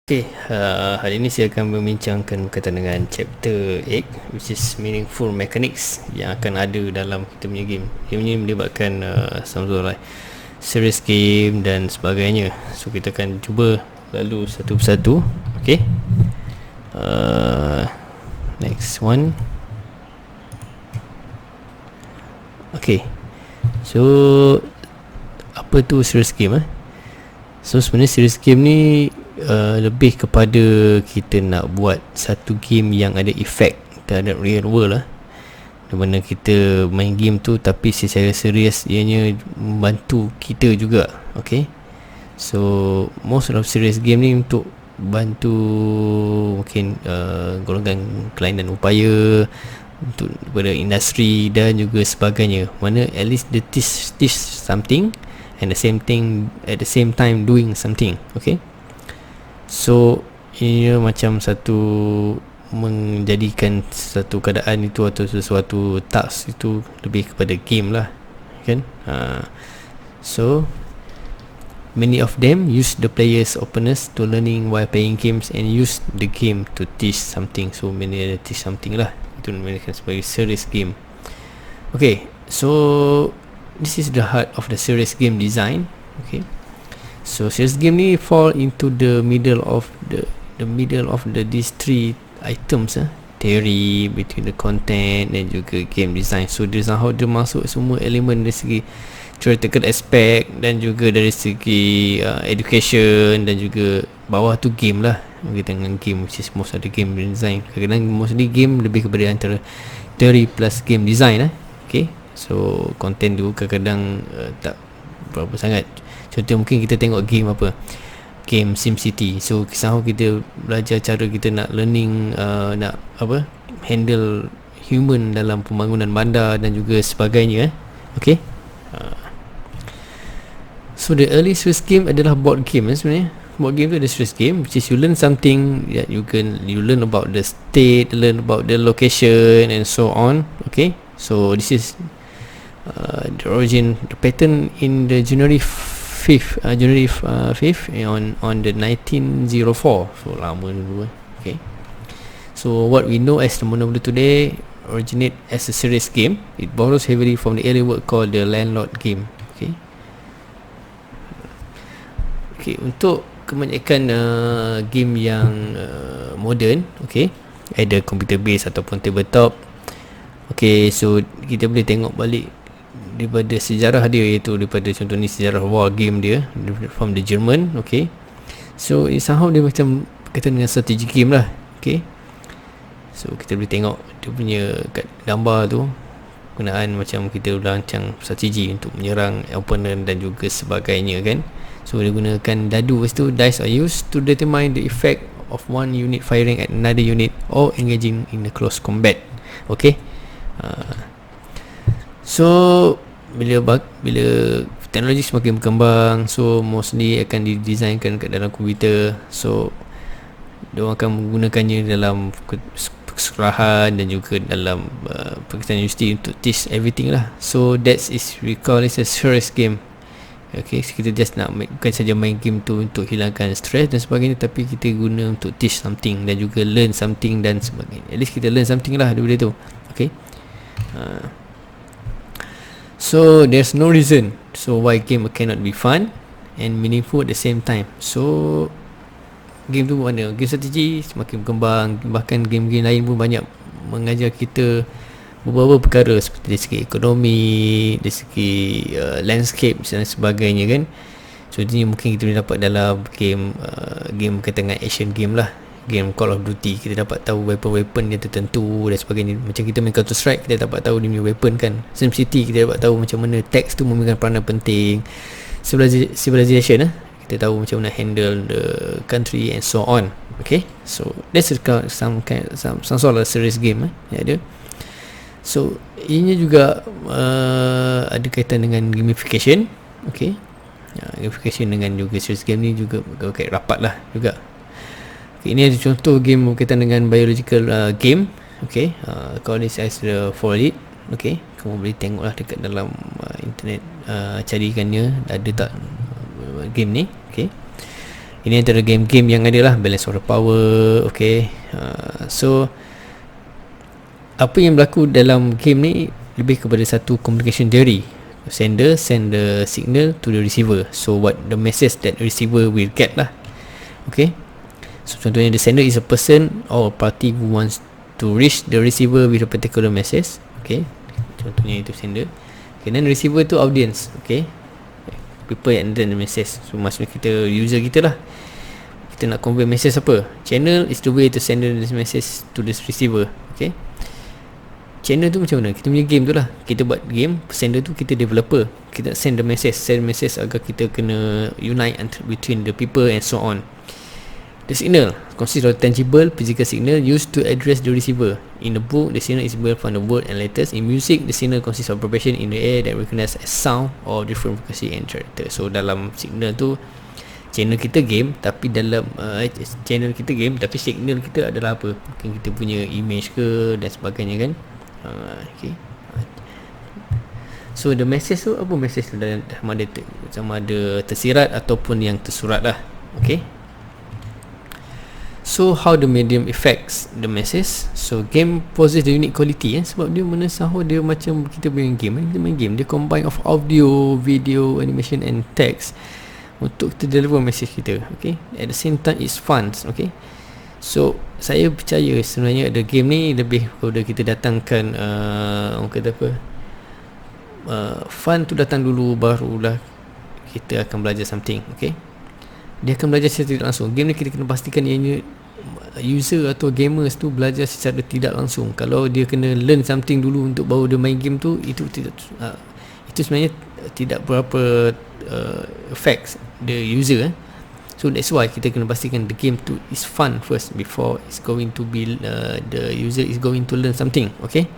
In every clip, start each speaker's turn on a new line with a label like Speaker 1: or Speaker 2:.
Speaker 1: Okay, hari ini saya akan membincangkan berkaitan dengan chapter 8, which is meaningful mechanics yang akan ada dalam kita punya game. Game ni melibatkan some sort of like serious game dan sebagainya. So kita akan cuba lalu satu persatu. Okay, next one. Okay, so apa tu serious game? So sebenarnya serious game ni lebih kepada kita nak buat satu game yang ada efek terhadap real world lah, di mana kita main game tu tapi secara serius ianya membantu kita juga. Okay, so most of serious game ni untuk bantu mungkin golongan kelainan upaya untuk kepada industri dan juga sebagainya, mana at least they teach something and the same thing at the same time doing something. Okay, so ia macam satu menjadikan satu keadaan itu atau sesuatu task itu lebih kepada game lah, kan? So many of them use the player's openness to learning while playing games and use the game to teach something. So many ada teach something lah, itu namanya sebagai serious game. Okay, so this is the heart of the serious game design. Okay, so serious game ni fall into the middle of these three items, theory, between the content dan juga game design. So dia somehow dia masuk semua elemen dari segi theoretical aspect dan juga dari segi education, dan juga bawah tu game lah, berkaitan dengan game, which is most of the game design. Kadang-kadang mostly game lebih kepada antara theory plus game design. Okay, so content tu kadang-kadang tak berapa sangat. Contoh mungkin kita tengok game apa, game SimCity. So somehow kita belajar cara kita nak learning nak apa, handle human dalam pembangunan bandar dan juga sebagainya. Okay, so the early serious game adalah board game sebenarnya. Board game tu ada serious game, which is you learn something that you learn about the state, learn about the location and so on. Okay, so this is the origin, the pattern in the January 5th on the 1904. So lama dulu. Okay, so what we know as the Monopoly today originate as a serious game. It borrows heavily from the early work called the landlord game. Okay, untuk kebanyakan game yang modern, okay, either computer based ataupun tabletop. Okay, so kita boleh tengok balik daripada sejarah dia, iaitu daripada contoh ni sejarah war game dia from the German. Okay, so somehow dia macam berkaitan dengan strategi game lah. Okay, so kita boleh tengok dia punya kat gambar tu penggunaan macam kita rancang strategi untuk menyerang opponent dan juga sebagainya, kan? So dia gunakan dadu, lepas tu dice are used to determine the effect of one unit firing at another unit or engaging in a close combat. Okay, so bila teknologi semakin berkembang, so mostly akan didesignkan kat dalam komputer. So diorang akan menggunakannya dalam sekolahan dan juga dalam perkhidmatan universiti untuk teach everything lah. So that is we call it a serious game. Okay, so kita just nak bukan saja main game tu untuk hilangkan stress dan sebagainya, tapi kita guna untuk teach something dan juga learn something dan sebagainya. At least kita learn something lah daripada tu. Okay, so there's no reason so why game cannot be fun and meaningful at the same time. So game tu mana, game strategi semakin berkembang, bahkan game-game lain pun banyak mengajar kita beberapa perkara seperti dari segi ekonomi, dari segi landscape dan sebagainya, kan? So ini mungkin kita boleh dapat dalam game game berkaitan dengan action game lah. Game Call of Duty, kita dapat tahu weapon-weapon dia tertentu dan sebagainya. Macam kita main Counter Strike, kita dapat tahu dia punya weapon, kan? SimCity, kita dapat tahu macam mana text tu memegang peranan penting. Civilization, kita tahu macam mana handle the country and so on. Okay, so that's some sort of serious game yang ada. So ianya juga ada kaitan dengan gamification. Okay, gamification dengan juga serious game ni juga berkait rapat lah juga. Okay, ini ada contoh game berkaitan dengan biological game. Okay, call this as the Folid. Okay, kamu boleh tengok lah dekat dalam internet, carikannya ada tak game ni. Okay, Ini antara game-game yang ada lah, balance of the power. Okay, so apa yang berlaku dalam game ni lebih kepada satu communication theory. Sender send the signal to the receiver, so what the message that the receiver will get lah. Okay, so contohnya the sender is a person or a party who wants to reach the receiver with a particular message. Okay, contohnya itu sender. Okay, then receiver tu audience. Okay, people yang send the message. So maksudnya kita, user kita lah, kita nak convey message apa. Channel is the way to send the message to the receiver. Okay, channel tu macam mana? Kita punya game tu lah. Kita buat game, sender tu kita developer. Kita send the message agar kita kena unite between the people and so on. The signal consists of tangible physical signal used to address the receiver. In the book, the signal is built from the word and letters. In music, the signal consists of vibration in the air that recognized as sound or different frequency and character. So dalam signal tu, channel kita game, tapi dalam channel kita game, tapi signal kita adalah apa? Mungkin kita punya image ke dan sebagainya kan. Okay. So the message tu, apa message tu? Sama ada tersirat ataupun yang tersurat lah. Okay. So how the medium affects the message. So game possess the unique quality sebab dia menasahur, dia macam kita main game. Kita main game, dia combine of audio, video, animation and text untuk kita deliver message kita. Okay. At the same time it's fun. Okay. So saya percaya sebenarnya ada game ni lebih kepada kita datangkan orang kata apa, fun tu datang dulu, barulah kita akan belajar something. Okay, dia akan belajar secara tidak langsung. Game ni kita kena pastikan ianya user atau gamers tu belajar secara tidak langsung. Kalau dia kena learn something dulu untuk baru dia main game tu, itu tidak, itu sebenarnya tidak berapa affects the user. So that's why kita kena pastikan the game tu is fun first before it's going to be the user is going to learn something. Okay.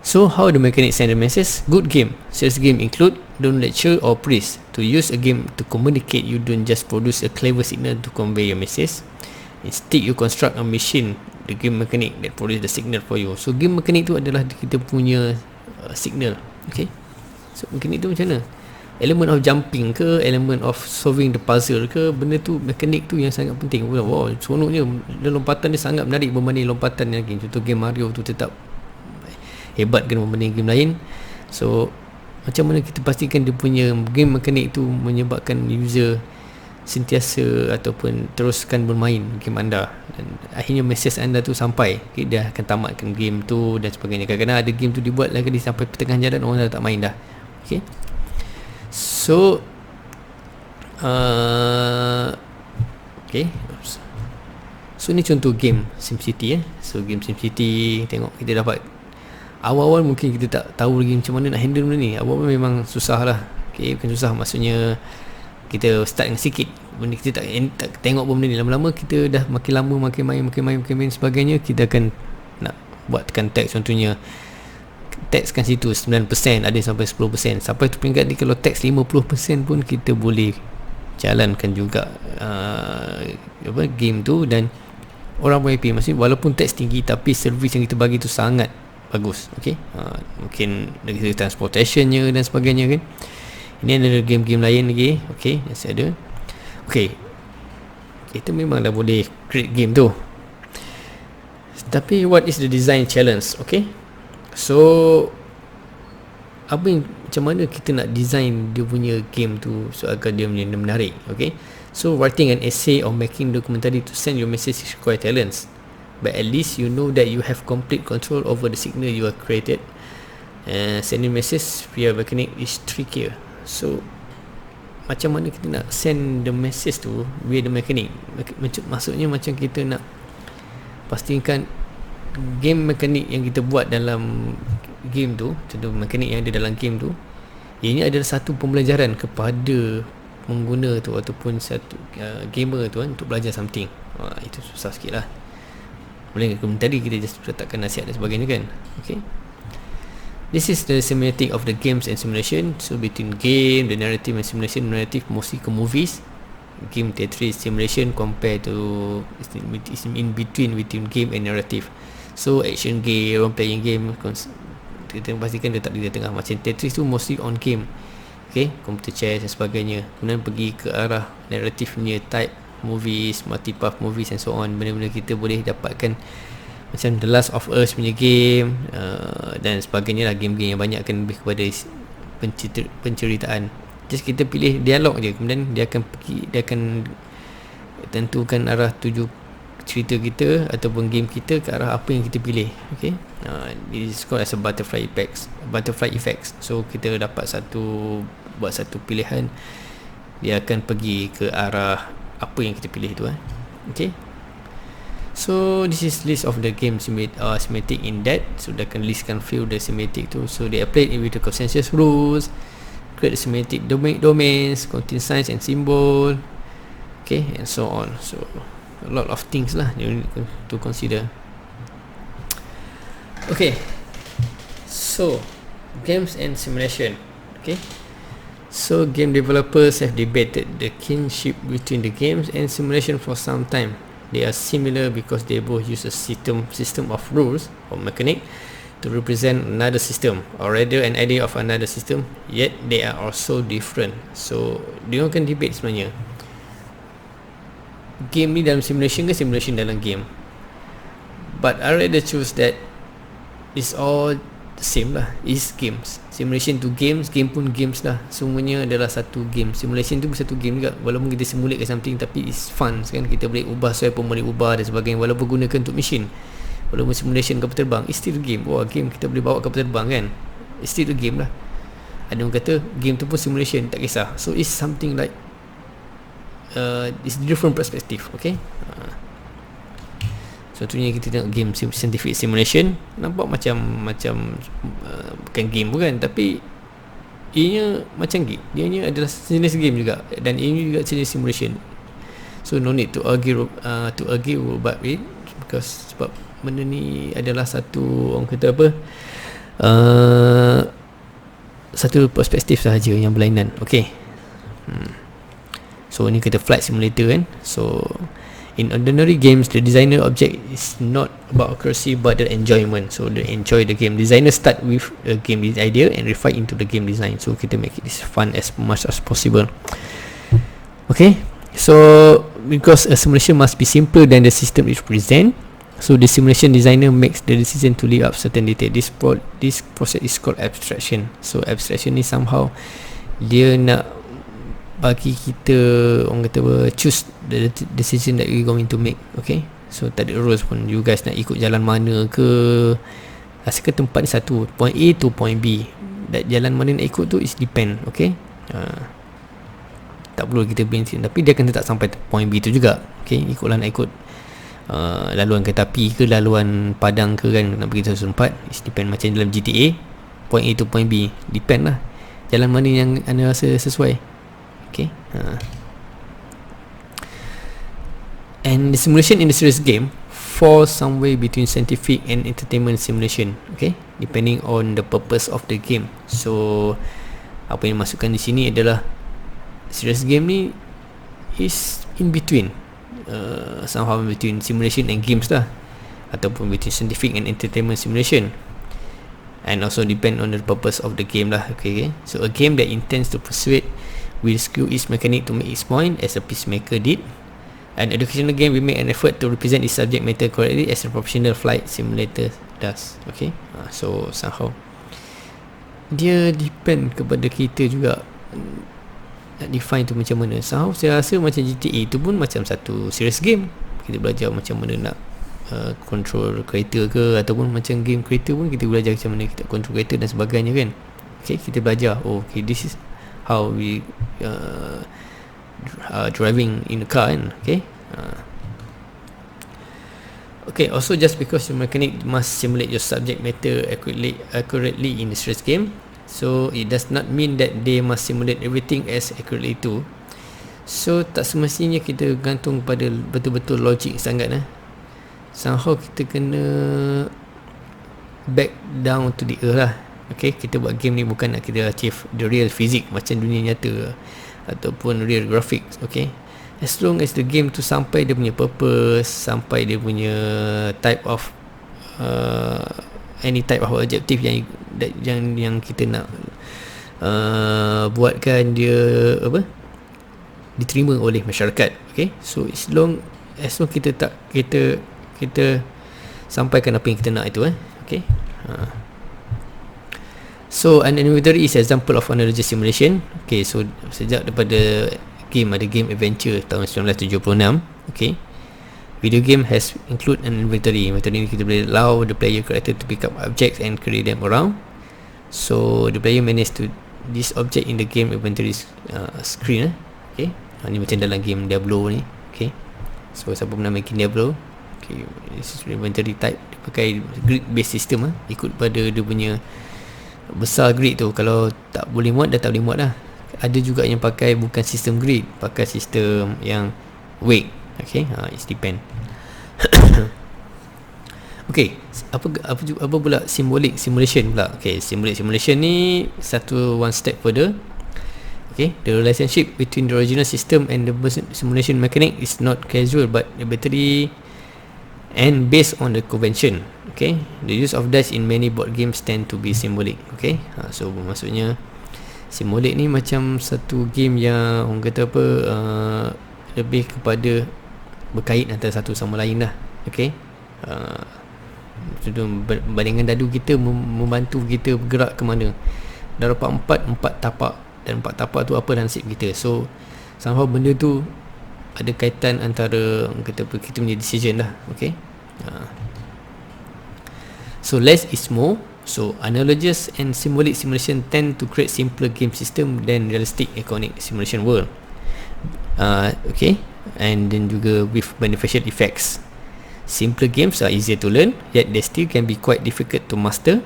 Speaker 1: So how the mechanics send the message? Good game. Sales game include don't lecture or praise. To use a game to communicate, you don't just produce a clever signal to convey your message. Instead, you construct a machine, the game mechanic that produce the signal for you. So game mechanic tu adalah kita punya signal. Okay. So mechanic tu macam mana? Element of jumping ke, element of solving the puzzle ke, benda tu, mekanik tu yang sangat penting. Wow, seronoknya. Dan lompatan dia sangat menarik berbanding lompatan yang lain. Contoh game Mario tu tetap hebat kan berbanding game lain. So macam mana kita pastikan dia punya game mekanik tu menyebabkan user sentiasa ataupun teruskan bermain game anda, dan akhirnya message anda tu sampai. Okay, dia akan tamatkan game tu dan sebagainya. Kadang-kadang ada game tu dibuat lagi sampai pertengahan jalan orang dah tak main dah. Okay. So okay. So ni contoh game SimCity. So game SimCity, tengok kita dapat awal-awal mungkin kita tak tahu lagi macam mana nak handle benda ni. Awal-awal memang susah lah. Okay, bukan susah, maksudnya kita start dengan sikit benda, kita tak tengok pun benda ni. Lama-lama kita dah makin lama makin main sebagainya, kita akan nak buatkan teks. Contohnya teks kan situ 9%, ada sampai 10%. Sampai tu peringkat ni kalau teks 50% pun kita boleh jalankan juga game tu, dan orang pun happy. Maksudnya walaupun teks tinggi tapi servis yang kita bagi tu sangat bagus. Okay, mungkin dari segi transportationnya dan sebagainya kan. Ini ada game-game lain lagi. Okay, masih ada. Okay, kita memang dah boleh create game tu, tapi what is the design challenge? Okay, so macam mana kita nak design dia punya game tu so agar dia menarik. Okay, so writing an essay or making documentary to send your message require talents, but at least you know that you have complete control over the signal you have created. Sending message via mechanic is trickier. So macam mana kita nak send the message tu via the mechanic? Maksudnya macam kita nak pastikan game mekanik yang kita buat dalam game tu, contoh mekanik yang ada dalam game tu, ini adalah satu pembelajaran kepada pengguna tu ataupun satu gamer tu kan, untuk belajar something. Itu susah sikit lah. Boleh tadi kita just letakkan nasihat dan sebagainya kan. Okay, this is the semiotic of the games and simulation. So between game, the narrative and simulation, narrative mostly ke movies. Game Tetris simulation compared to is in between game and narrative. So action game, orang playing game, kita pastikan dia tak di tengah. Macam Tetris tu mostly on game, okay, computer chess dan sebagainya. Kemudian pergi ke arah narrative-nya, type movies, multi-path movies and so on. Benda-benda kita boleh dapatkan macam The Last of Us punya game, dan sebagainya lah. Game-game yang banyak akan lebih kepada penceritaan. Just kita pilih dialog je, kemudian dia akan tentukan arah tuju cerita kita ataupun game kita ke arah apa yang kita pilih. Okay, it is called as a butterfly effects. So kita dapat buat satu pilihan, dia akan pergi ke arah apa yang kita pilih tu. Okay, so this is list of the game schematic in that. So dia akan listkan few the schematic tu. So they apply it with the consensus rules, create the schematic domains, contain signs and symbol, okay, and so on. So a lot of things lah you need to consider. Okay, so games and simulation. Okay, so game developers have debated the kinship between the games and simulation for some time. They are similar because they both use a system of rules or mechanic to represent another system, or rather an idea of another system, yet they are also different. So dia akan debate sebenarnya, game ni dalam simulation ke simulation dalam game. But I rather choose that it's all the same lah. It's games. Simulation tu games, game pun games lah. Semuanya adalah satu game. Simulation tu satu game juga. Walaupun kita simulate ke something, tapi it's fun kan. Kita boleh ubah software pun boleh ubah dan sebagainya, walaupun gunakan untuk mesin. Walaupun simulation kapal terbang, it's still a game. Wah, game kita boleh bawa kapal terbang kan. It's still a game lah. Ada orang kata game tu pun simulation, tak kisah. So it's something like it's different perspective. Okay, contohnya kita tengok game scientific simulation, nampak macam bukan game bukan, tapi ianya macam game. Ianya adalah jenis game juga, dan ini juga jenis simulation. So no need to argue about it, because sebab benda ni adalah satu, orang kata apa, satu perspektif sahaja yang berlainan. Okay, so ni kita flight simulator kan. So in ordinary games, the designer object is not about accuracy but the enjoyment. So they enjoy the game. Designer start with a game idea and refine into the game design. So kita make it as fun as much as possible. Okay, so because a simulation must be simpler than the system it present, so the simulation designer makes the decision to leave up certain detail. This process is called abstraction. So abstraction ni somehow dia nak bagi kita, orang kata apa, choose the decision that we going to make. Okay, so tak ada rules pun. You guys nak ikut jalan mana ke, asalkan tempat ni satu, point A to point B, dan jalan mana nak ikut tu is depend. Okay, tak perlu kita bensin, tapi dia akan tetap sampai point B tu juga. Okay, ikutlah nak ikut laluan kereta api ke, laluan padang ke kan, nak pergi satu tempat, is depend. Macam dalam GTA, point A to point B, depend lah jalan mana yang anda rasa sesuai. Okay, and the simulation in the serious game falls somewhere between scientific and entertainment simulation. Okay, depending on the purpose of the game. So apa yang masukkan di sini adalah serious game ni is in between, somehow in between simulation and games lah, ataupun between scientific and entertainment simulation, and also depend on the purpose of the game lah. Okay, so a game that intends to persuade will skew its mechanic to make its point, as a peacemaker did. An educational game will make an effort to represent its subject matter correctly, as a professional flight simulator does. Okay, so somehow dia depend kepada kita juga nak define tu macam mana. Somehow saya rasa macam GTA tu pun macam satu serious game. Kita belajar macam mana nak control kereta ke, ataupun macam game kereta pun kita belajar macam mana kita control kereta dan sebagainya kan. Okay, kita belajar, okay, this is how we driving in the car kan. Okay, okay, also just because your mechanic must simulate your subject matter accurately in the serious game, so it does not mean that they must simulate everything as accurately too. So tak semestinya kita gantung pada betul-betul logik sangat. Somehow kita kena back down to the earth lah. Okay, kita buat game ni bukan nak kita achieve the real physics macam dunia nyata ataupun real graphics. Okay, as long as the game tu sampai dia punya purpose, sampai dia punya type of any type of objective yang kita nak buatkan dia diterima oleh masyarakat. Okay, so as long kita sampaikan apa yang kita nak itu. Okay. So an inventory is example of analogous simulation. Okay, so sejak daripada ada game adventure tahun 1976. Okay, video game has include an inventory. Inventory ni kita boleh allow the player character to pick up objects and carry them around. So the player manage to this object in the game inventory screen. Okay, ni macam dalam game Diablo ni. Okay, so siapa pernah main Diablo, okay, this is inventory type. Dia pakai grid based system ikut pada dia punya besar grid tu. Kalau tak boleh muat, dah tak boleh muat dah. Ada juga yang pakai bukan sistem grid, pakai sistem yang weight. Okay, it depend. Okay, apa pula symbolic simulation pula. Okay, symbolic simulation ni one step further. Okay, the relationship between the original system and the simulation mechanic is not casual but arbitrary and based on the convention. Okay, the use of dice in many board games tend to be symbolic. Okay, so maksudnya symbolic ni macam satu game yang orang kata lebih kepada berkait antara satu sama lain lah. Okay, bandingan dadu kita membantu kita bergerak ke mana. Dah dapat empat tapak, dan empat tapak tu apa nasib kita. So somehow benda tu ada kaitan antara kita punya decision lah. Okay, so less is more. So analogous and symbolic simulation tend to create simpler game system than realistic iconic simulation world. Okay, and then juga with beneficial effects. Simpler games are easier to learn, yet they still can be quite difficult to master.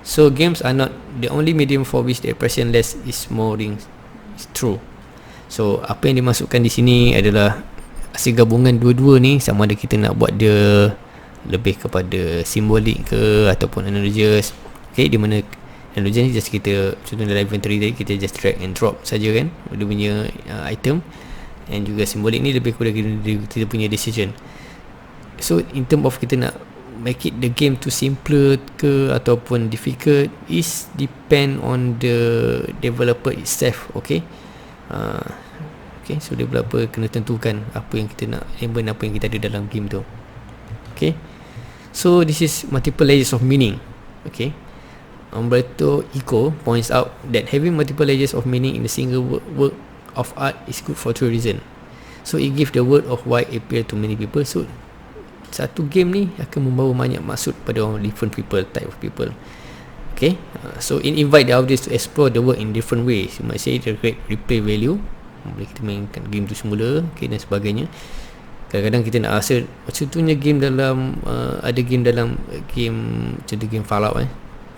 Speaker 1: So games are not the only medium for which the expression less is more is true. So apa yang dimasukkan di sini adalah hasil gabungan dua-dua ni, sama ada kita nak buat dia lebih kepada simbolik ke ataupun analogous. Okay, di mana analogous ni just kita, contoh dalam inventory tadi kita just drag and drop saja kan dia punya item, and juga simbolik ni lebih kepada kita punya decision. So in term of kita nak make it the game to simpler ke ataupun difficult is depend on the developer itself. Okay, okay, so developer kena tentukan apa yang kita nak implement, apa yang kita ada dalam game tu. Okay, so this is multiple layers of meaning. Okay, Umberto Eco points out that having multiple layers of meaning in a single work of art is good for two reasons. So it gives the word of why appeal to many people. So satu game ni akan membawa banyak maksud pada orang, different people, type of people. Okay, so it invite the audience to explore the work in different ways. You might say it create replay value. Boleh kita mainkan game tu semula, okay, dan sebagainya. Kadang-kadang kita nak rasa contohnya game dalam ada game dalam game, contoh game Fallout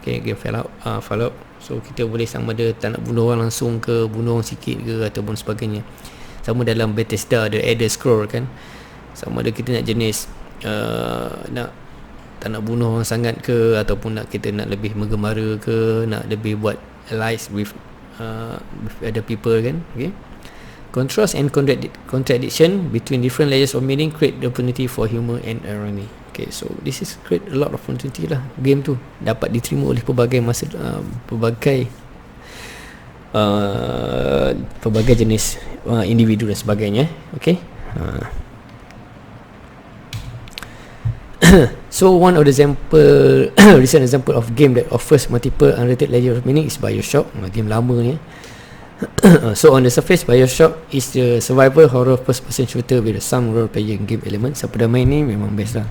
Speaker 1: okay, game Fallout. So kita boleh sama ada tak nak bunuh orang langsung ke, bunuh orang sikit ke ataupun sebagainya. Sama dalam Bethesda ada Elder Scroll kan, sama ada kita nak jenis nak tak nak bunuh orang sangat ke, ataupun kita nak lebih menggembara ke, nak lebih buat allies with other people kan. Okay, contrast and contradiction between different layers of meaning create the opportunity for humor and irony. Okay, so this is create a lot of opportunity lah. Game tu dapat diterima oleh pelbagai jenis individu dan sebagainya. Okay, so one of the recent example of game that offers multiple unrelated layers of meaning is BioShock, game lama ni. So on the surface, BioShock is the survival horror first person shooter with some role playing game elements. Siapa dah main ni memang best lah.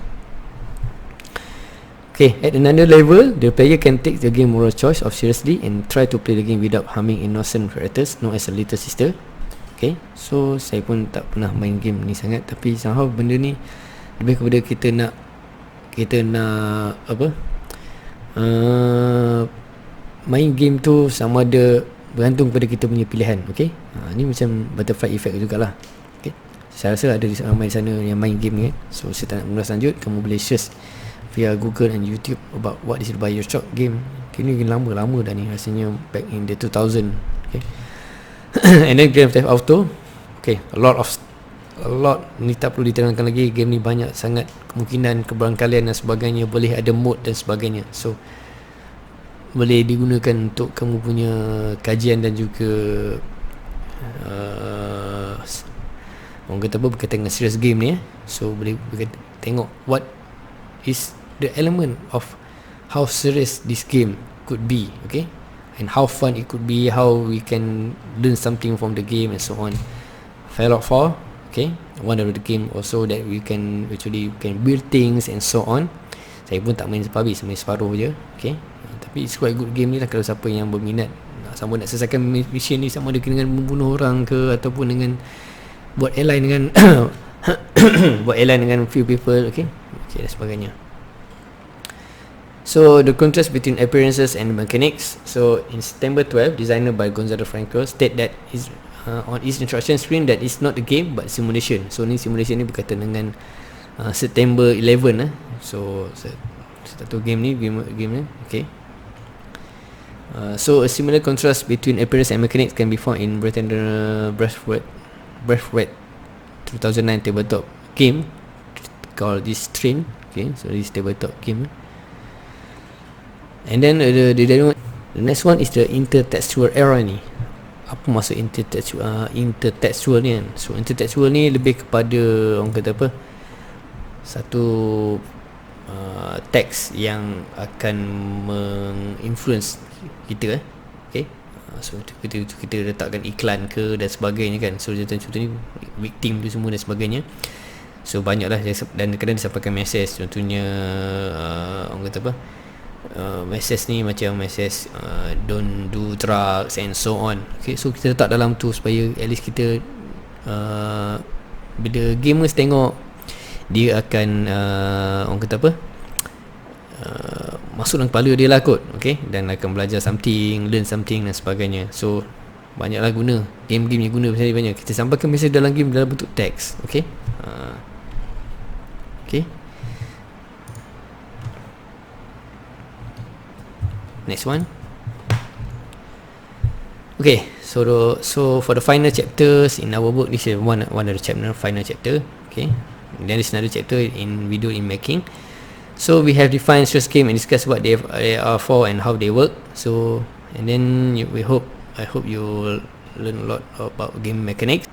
Speaker 1: Okay, at another level, the player can take the game moral choice of seriously and try to play the game without harming innocent characters known as a little sister. Okay, so saya pun tak pernah main game ni sangat, tapi somehow benda ni lebih kepada kita nak main game tu sama ada bergantung pada kita punya pilihan. Okay, ni macam butterfly effect jugalah. Okay, saya rasa ada ramai di sana yang main game ni kan. So saya tak nak mengulas lanjut, kamu boleh search via Google and YouTube about what is the BioShock game. Ini game lama dah ni, rasanya back in the 2000. Okay, and then Grand Theft Auto. Okay, a lot ni tak perlu diterangkan lagi. Game ni banyak sangat kemungkinan keberangkalian dan sebagainya, boleh ada mode dan sebagainya. So boleh digunakan untuk kamu punya kajian dan juga orang kata apa, berkaitan dengan serious game ni So boleh tengok what is the element of how serious this game could be, okay, and how fun it could be, how we can learn something from the game and so on. Fallout 4, okay, one of the game also that we can actually build things and so on. Saya pun tak main sampai habis, main separuh je, okay. Tapi it's quite good game ni lah kalau siapa yang berminat, sama nak selesaikan mission ni, sama ada dengan membunuh orang ke, ataupun dengan buat airline dengan buat airline dengan few people, okay dan sebagainya. So the contrast between appearances and mechanics. So in September 12, designer by Gonzalo Franco state that is on its instruction screen that is not a game but simulation. So ni simulation ni berkaitan dengan September 11 So satu game ni okay. So a similar contrast between appearance and mechanics can be found in Breathwet 2009 tabletop game called this Train. Okay, so this tabletop game. And then the next one is the intertextual era ni. Apa maksud intertextual ni kan? So intertextual ni lebih kepada orang kata apa, satu teks yang akan menginfluence kita okay. So kita letakkan iklan ke dan sebagainya kan. So contoh ni victim tu semua dan sebagainya. So banyaklah, dan kadang disampaikan message, contohnya orang kata apa, message ni macam message don't do drugs and so on, okay. So kita letak dalam tu supaya at least kita bila gamers tengok, dia akan orang kata apa, masuk dalam kepala dia lah kot, okay, dan akan belajar something, learn something dan sebagainya. So banyaklah guna game-game yang guna pasal banyak. Kita sampaikan message dalam game dalam bentuk teks, okay. Okay, next one. Okay, so for the final chapters in our book, this is one of the final chapter, okay. And then there's another chapter in video in making. So we have defined stress game and discuss what they are for and how they work. So and then I hope you learn a lot about game mechanics,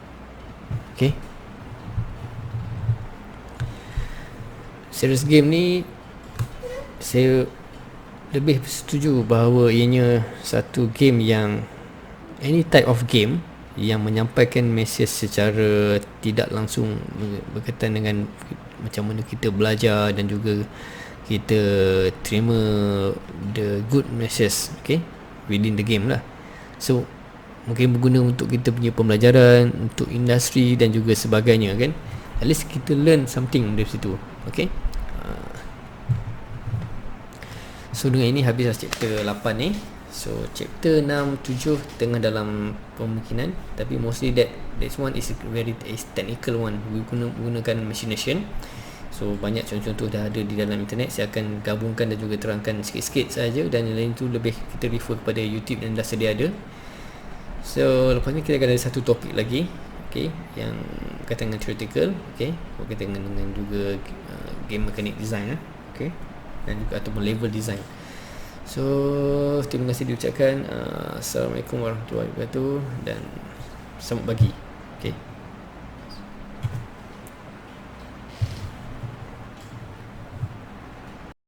Speaker 1: okay. Serious game ni saya lebih setuju bahawa ianya satu game yang any type of game yang menyampaikan mesej secara tidak langsung berkaitan dengan macam mana kita belajar dan juga kita terima the good message, okay, within the game lah. So mungkin berguna untuk kita punya pembelajaran, untuk industri dan juga sebagainya kan. At least kita learn something dari situ, okay. So dengan ini habislah chapter 8 ni. So chapter 6, 7 tengah dalam pemungkinan, tapi mostly that one is very technical one. We gunakan machination. So banyak contoh-contoh dah ada di dalam internet. Saya akan gabungkan dan juga terangkan sikit-sikit saja, dan yang lain tu lebih kita refer kepada YouTube dan dah sedia ada. So lepas ni kita akan ada satu topik lagi, okay, yang berkaitan dengan theoretical, okay, berkaitan dengan juga game mechanic design, okay, dan juga ataupun level design. So terima kasih diucapkan. Assalamualaikum warahmatullahi wabarakatuh dan selamat pagi, okay.